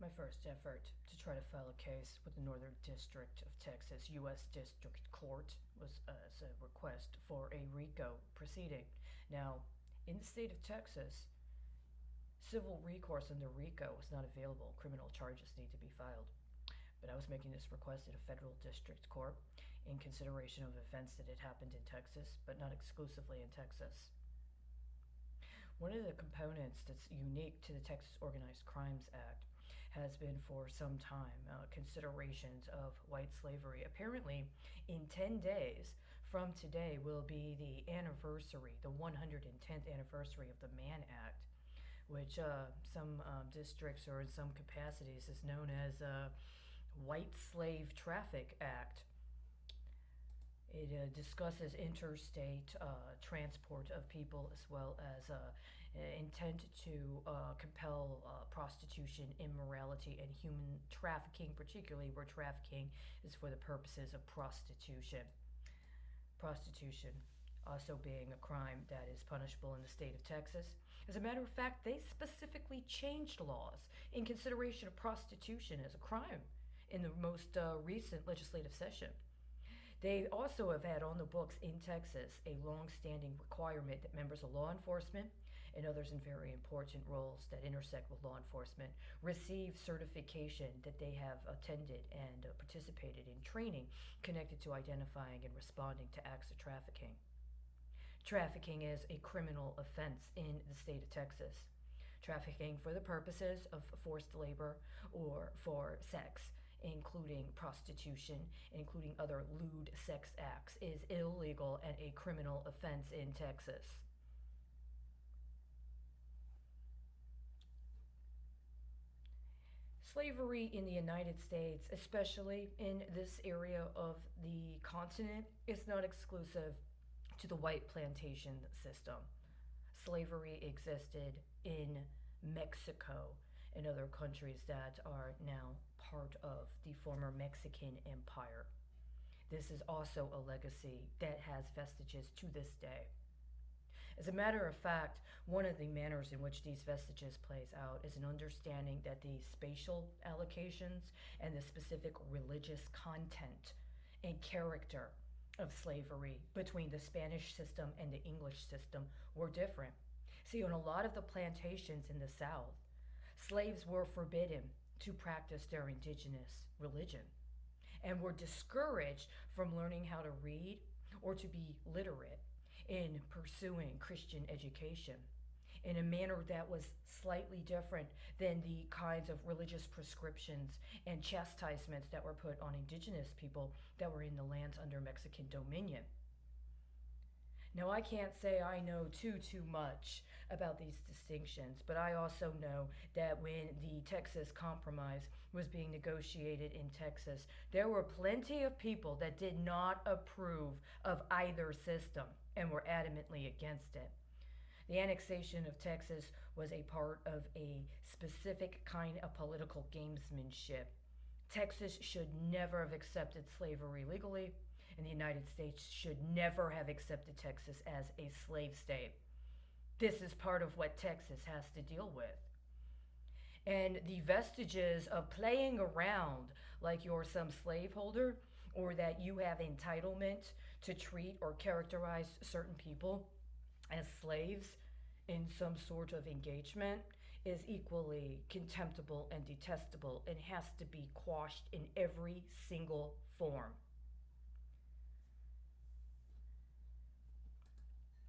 My first effort to try to file a case with the Northern District of Texas U.S. District Court was as a request for a RICO proceeding. Now, in the state of Texas, civil recourse under RICO is not available. Criminal charges need to be filed. But I was making this request at a federal district court in consideration of events that had happened in Texas, but not exclusively in Texas. One of the components that's unique to the Texas Organized Crimes Act has been for some time considerations of white slavery. Apparently, in 10 days from today will be the anniversary, the 110th anniversary of the Mann Act, which some districts or in some capacities is known as White Slave Traffic Act. It discusses interstate transport of people as well as intent to compel prostitution, immorality, and human trafficking, particularly where trafficking is for the purposes of prostitution. Prostitution also being a crime that is punishable in the state of Texas. As a matter of fact, they specifically changed laws in consideration of prostitution as a crime in the most recent legislative session. They also have had on the books in Texas a long-standing requirement that members of law enforcement and others in very important roles that intersect with law enforcement receive certification that they have attended and participated in training connected to identifying and responding to acts of trafficking. Trafficking is a criminal offense in the state of Texas. Trafficking for the purposes of forced labor or for sex, including prostitution, including other lewd sex acts, is illegal and a criminal offense in Texas. Slavery in the United States, especially in this area of the continent, is not exclusive to the white plantation system. Slavery existed in Mexico and other countries that are now part of the former Mexican Empire. This is also a legacy that has vestiges to this day. As a matter of fact, one of the manners in which these vestiges plays out is an understanding that the spatial allocations and the specific religious content and character of slavery between the Spanish system and the English system were different. See, on a lot of the plantations in the South, slaves were forbidden to practice their indigenous religion and were discouraged from learning how to read or to be literate in pursuing Christian education in a manner that was slightly different than the kinds of religious prescriptions and chastisements that were put on indigenous people that were in the lands under Mexican dominion. Now, I can't say I know too much about these distinctions, but I also know that when the Texas Compromise was being negotiated in Texas, there were plenty of people that did not approve of either system and were adamantly against it. The annexation of Texas was a part of a specific kind of political gamesmanship. Texas should never have accepted slavery legally, and the United States should never have accepted Texas as a slave state. This is part of what Texas has to deal with. And the vestiges of playing around like you're some slaveholder or that you have entitlement to treat or characterize certain people as slaves in some sort of engagement is equally contemptible and detestable and has to be quashed in every single form.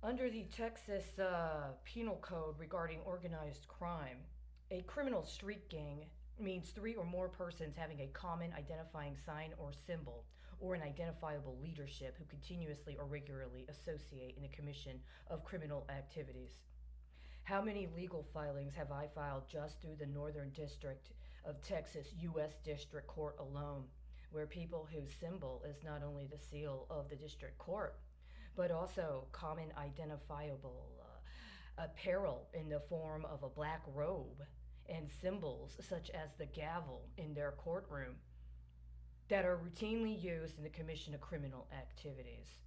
Under the Texas Penal Code regarding organized crime, a criminal street gang means three or more persons having a common identifying sign or symbol, or an identifiable leadership who continuously or regularly associate in the commission of criminal activities. How many legal filings have I filed just through the Northern District of Texas U.S. District Court alone, where people whose symbol is not only the seal of the district court, but also common identifiable apparel in the form of a black robe and symbols such as the gavel in their courtroom that are routinely used in the commission of criminal activities.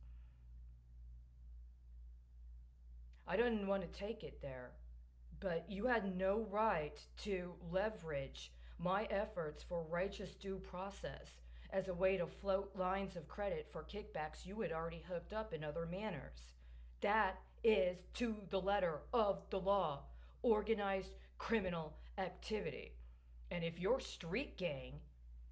I didn't want to take it there, but you had no right to leverage My efforts for righteous due process as a way to float lines of credit for kickbacks you had already hooked up in other manners. That is, to the letter of the law, organized criminal activity. And if your street gang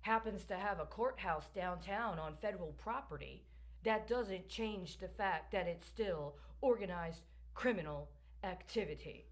happens to have a courthouse downtown on federal property, that doesn't change the fact that it's still organized criminal activity.